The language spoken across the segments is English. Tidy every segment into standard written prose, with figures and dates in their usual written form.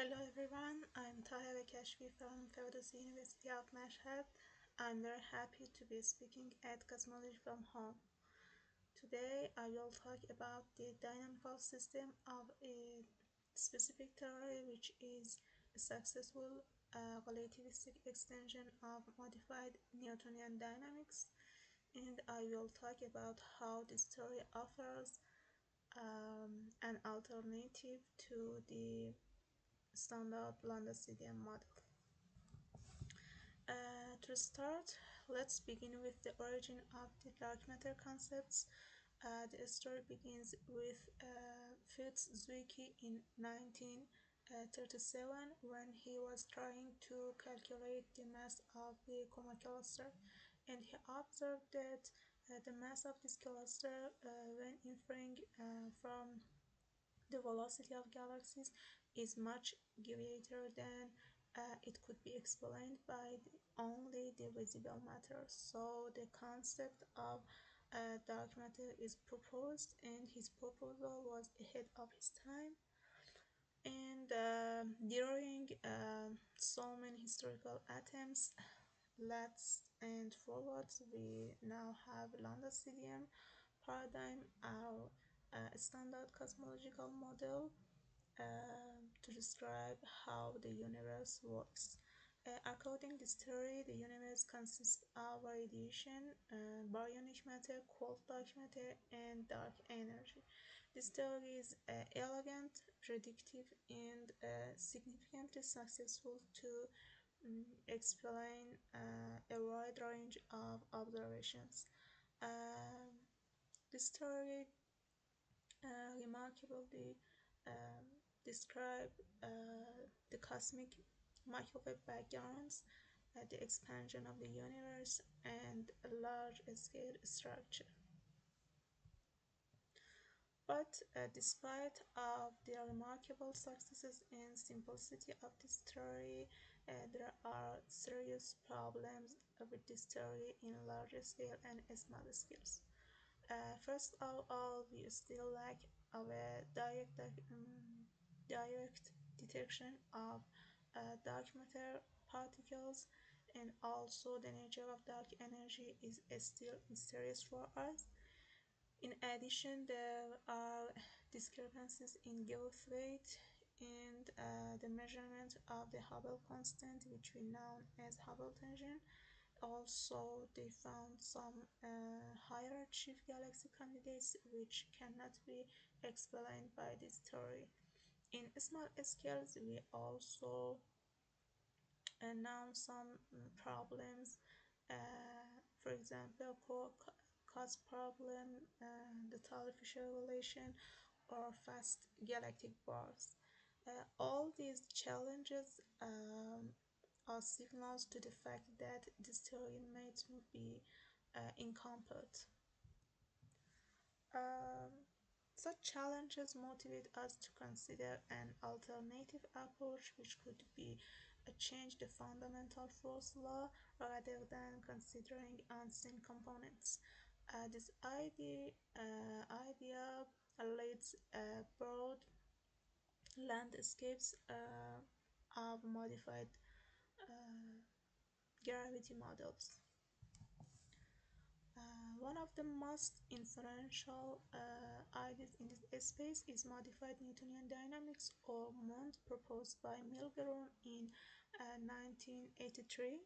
Hello everyone, I'm Tahere Kashfi from Ferdowsi University of Mashhad. I'm very happy to be speaking at Cosmology from home. Today I will talk about the dynamical system of a specific theory, which is a successful relativistic extension of modified Newtonian dynamics, and I will talk about how this theory offers an alternative to the standard ΛCDM model. To start, let's begin with the origin of the dark matter concepts. The story begins with Fritz Zwicky in 1937 when he was trying to calculate the mass of the coma cluster, and he observed that the mass of this cluster, when inferring from the velocity of galaxies, is much greater than it could be explained by only the visible matter. So the concept of dark matter is proposed, and his proposal was ahead of his time. And during so many historical attempts, let's and forwards, we now have ΛCDM paradigm, our standard cosmological model to describe how the universe works. According to this theory, the universe consists of radiation, baryonic matter, cold dark matter, and dark energy. This theory is elegant, predictive, and significantly successful to explain a wide range of observations. This theory remarkably um, describe the cosmic microwave backgrounds, the expansion of the universe, and a large-scale structure. But despite of the remarkable successes and simplicity of this theory, there are serious problems with this theory in larger scale and smaller scales. First of all, we still lack of a direct detection of dark matter particles, and also the nature of dark energy is still mysterious for us. In addition, there are discrepancies in growth rate and the measurement of the Hubble constant, which we know as Hubble tension. Also, they found some higher chief galaxy candidates which cannot be explained by this theory. In small scales, we also know some problems, for example, cause problem, the Taylor-Fisher relation, or fast galactic bursts. All these challenges are signals to the fact that this theory might be incomplete. Um, Such challenges motivate us to consider an alternative approach, which could be a change the fundamental force law rather than considering unseen components. This idea leads broad landscapes of modified uh, gravity models. One of the most influential ideas in this space is modified Newtonian dynamics, or MOND, proposed by Milgrom in 1983.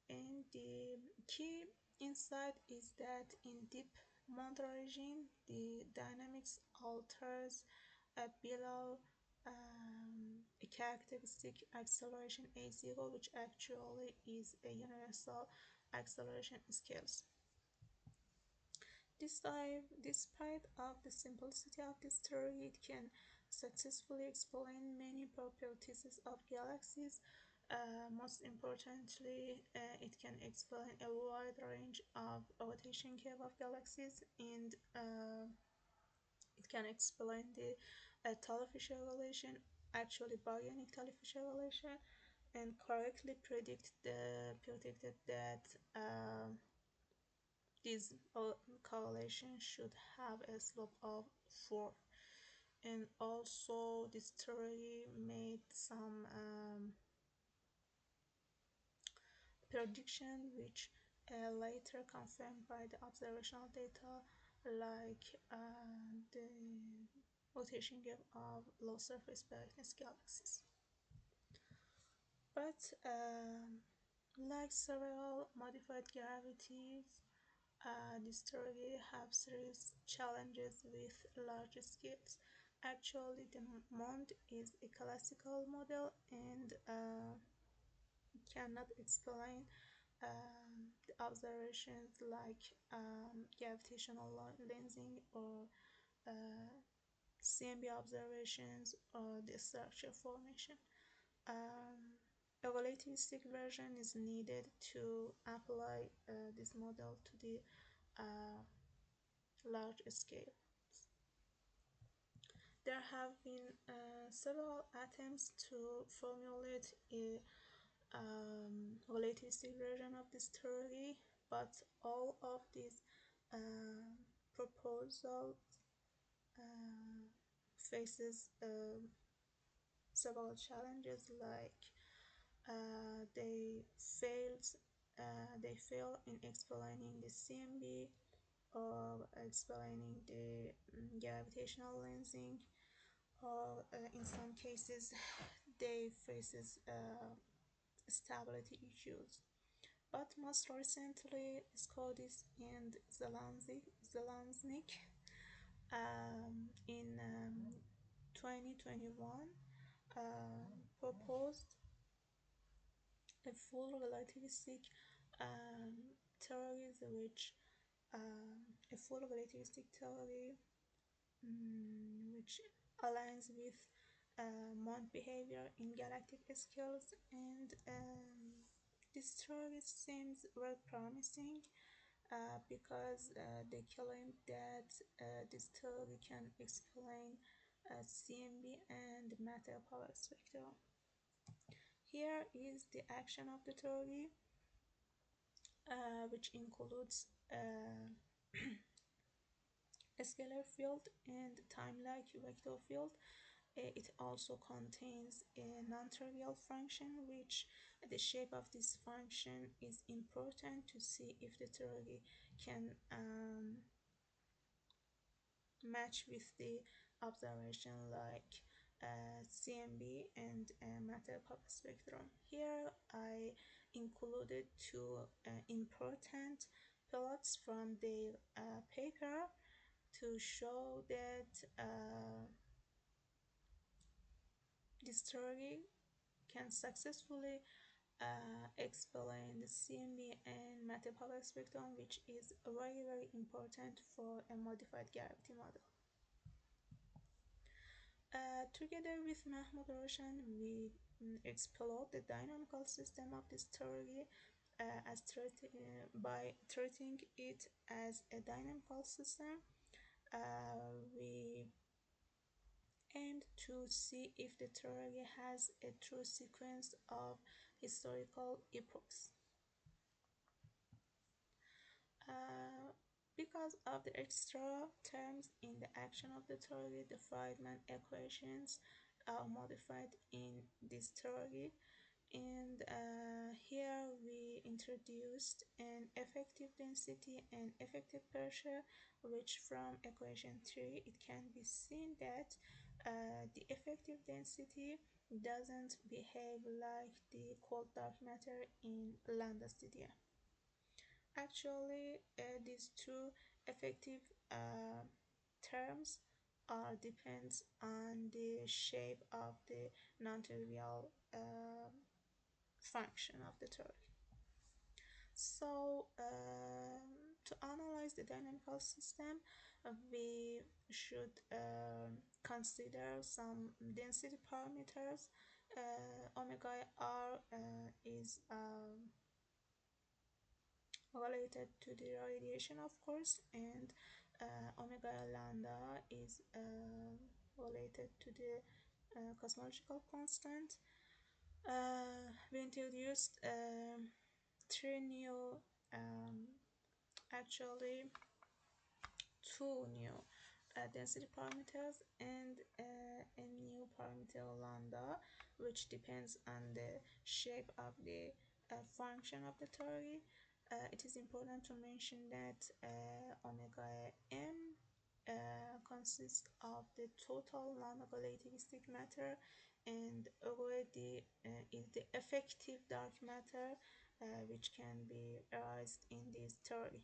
And the key insight is that in deep MOND regime, the dynamics alters below a characteristic acceleration a0, which actually is a universal acceleration scales. Despite of the simplicity of this theory, it can successfully explain many properties of galaxies. Most importantly, it can explain a wide range of rotation curve of galaxies, and it can explain the Taylor-Fisher relation, actually baryonic Taylor-Fisher relation, and correctly predicted that this correlation should have a slope of 4. And also this theory made some prediction which later confirmed by the observational data, like the rotation gap of low surface brightness galaxies. But like several modified gravities, this theory has serious challenges with large scales. Actually, the MOND is a classical model and cannot explain the observations like gravitational lensing or uh, CMB observations or the structure formation. A relativistic version is needed to apply this model to the uh, large scale. There have been several attempts to formulate a relativistic version of this theory, but all of these proposals faces several challenges, like they failed they fail in explaining the CMB or explaining the gravitational lensing, or in some cases they faces stability issues. But most recently, Scodis and Zelaznik in 2021 proposed a full relativistic theory, a full relativistic theory which aligns with MOND behavior in galactic scales, and this theory seems very promising because they claim that this theory can explain CMB and matter power spectrum. Here is the action of the theory, which includes a scalar field and time-like vector field. It also contains a non-trivial function, which the shape of this function is important to see if the theory can match with the observation, like CMB and matter power spectrum. Here I included two important plots from the paper to show that this theory can successfully explain the CMB and matter power spectrum, which is very important for a modified gravity model. Together with Mahmoud Roshan, we explored the dynamical system of this theory by treating it as a dynamical system. We aimed to see if the theory has a true sequence of historical epochs. Because of the extra terms in the action of the theory, the Friedman equations are modified in this theory, and here we introduced an effective density and effective pressure, which from equation 3 it can be seen that the effective density doesn't behave like the cold dark matter in ΛCDM. Actually, these two effective terms are depends on the shape of the non-trivial function of the theory. So to analyze the dynamical system, we should consider some density parameters. Omega r is related to the radiation, of course, and omega lambda is related to the cosmological constant. We introduced three new, actually two new density parameters and a new parameter lambda, which depends on the shape of the function of the theory. It is important to mention that omega m consists of the total non-relativistic matter, and already is the effective dark matter which can be realized in this theory.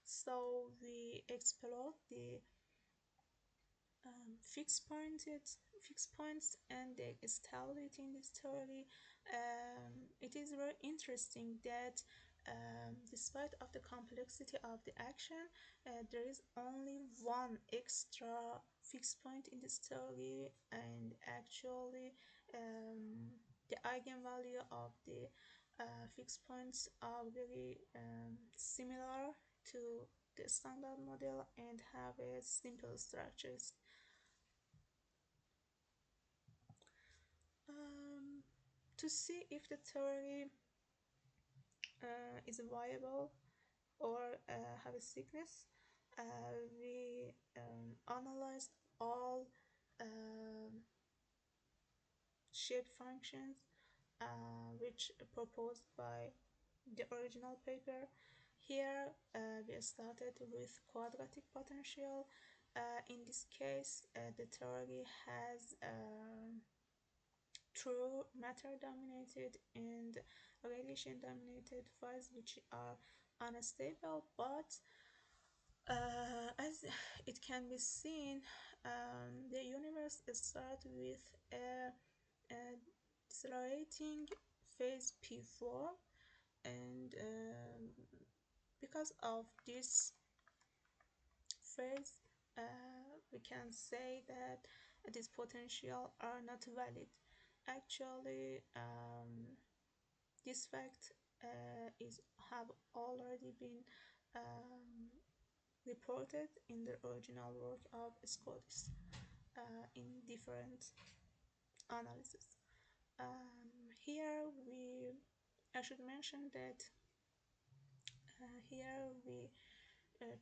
So we explore the fixed points and the stability in this theory. It is very interesting that despite of the complexity of the action, there is only one extra fixed point in this theory, and actually the eigenvalue of the fixed points are very similar to the standard model and have a simple structures. To see if the theory is viable or have a sickness, we analyzed all shape functions which proposed by the original paper. Here we started with quadratic potential. In this case, the theory has true matter dominated and radiation dominated phases which are unstable, but as it can be seen, the universe starts with a decelerating phase P4, and because of this phase, we can say that these potential are not valid. Actually, this fact is have already been reported in the original work of Scotus in different analysis. Here I should mention that here we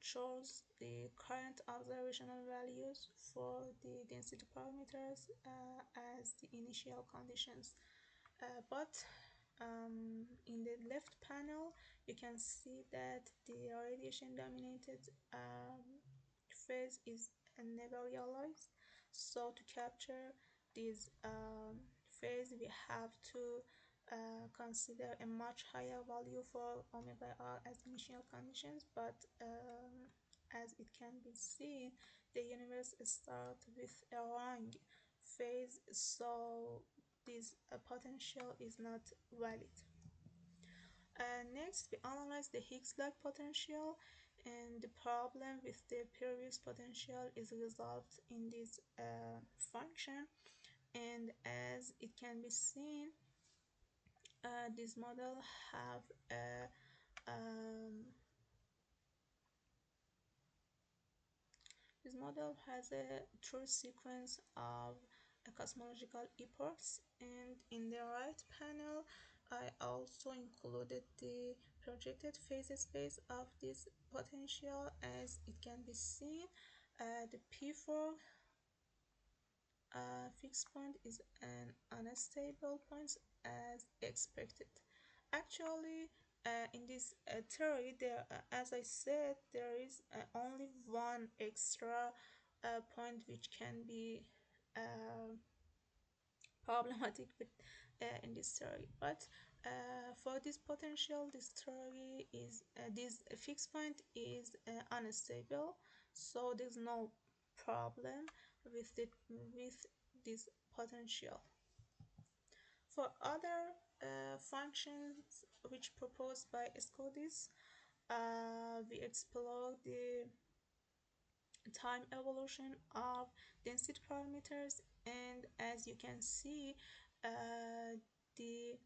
chose the current observational values for the density parameters as the initial conditions. But in the left panel, you can see that the radiation dominated phase is never realized. So to capture this phase, we have to consider a much higher value for omega r as initial conditions, but as it can be seen, the universe starts with a wrong phase, so this potential is not valid. Next, we analyze the Higgs-like potential, and the problem with the previous potential is resolved in this function. And as it can be seen, this model have a this model has a true sequence of cosmological epochs, and in the right panel I also included the projected phase space of this potential. As it can be seen, the P4 fixed point is an unstable point as expected. Actually, in this theory, there, as I said, there is only one extra point which can be problematic with, in this theory. But for this potential, this theory is this fixed point is unstable, so there's no problem with this potential. For other functions which proposed by Scotus, we explore the time evolution of density parameters, and as you can see, the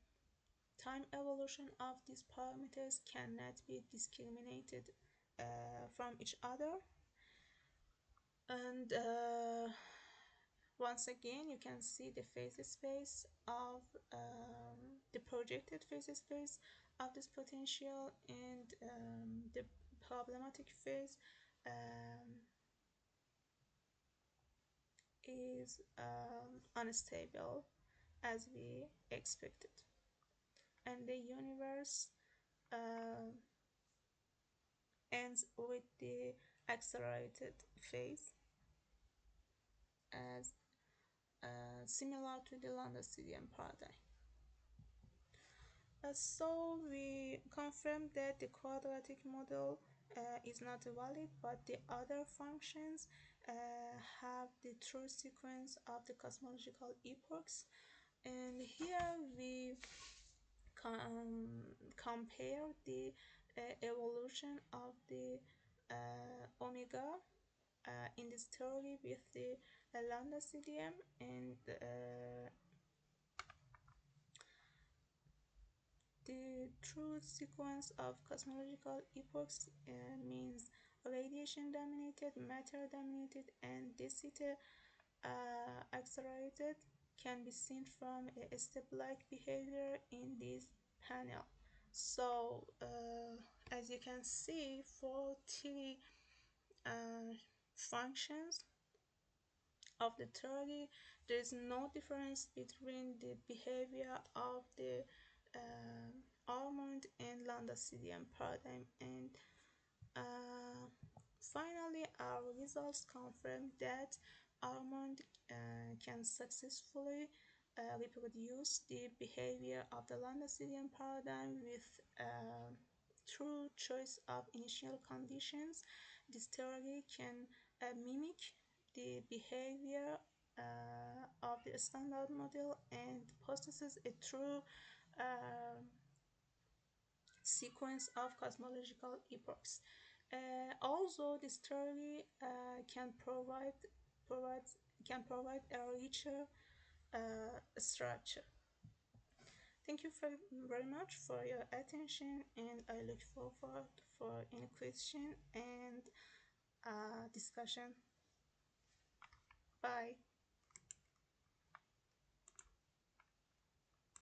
time evolution of these parameters cannot be discriminated from each other. And once again, you can see the phase space of the projected phase space of this potential, and the problematic phase is unstable as we expected, and the universe uh, ends with the accelerated phase as similar to the ΛCDM paradigm. So we confirm that the quadratic model is not valid, but the other functions have the true sequence of the cosmological epochs. And here we compare the evolution of the omega in this theory with the ΛCDM, and the true sequence of cosmological epochs means radiation dominated, matter dominated, and density accelerated can be seen from a step-like behavior in this panel. So as you can see, for three functions of the theory, there is no difference between the behavior of the RMOND and ΛCDM paradigm. And finally, our results confirm that RMOND can successfully reproduce the behavior of the ΛCDM paradigm with true choice of initial conditions. This theory can mimic the behavior of the standard model and possesses a true sequence of cosmological epochs. Also, this theory provide can provide a richer structure. Thank you very much for your attention, and I look forward for any question and discussion.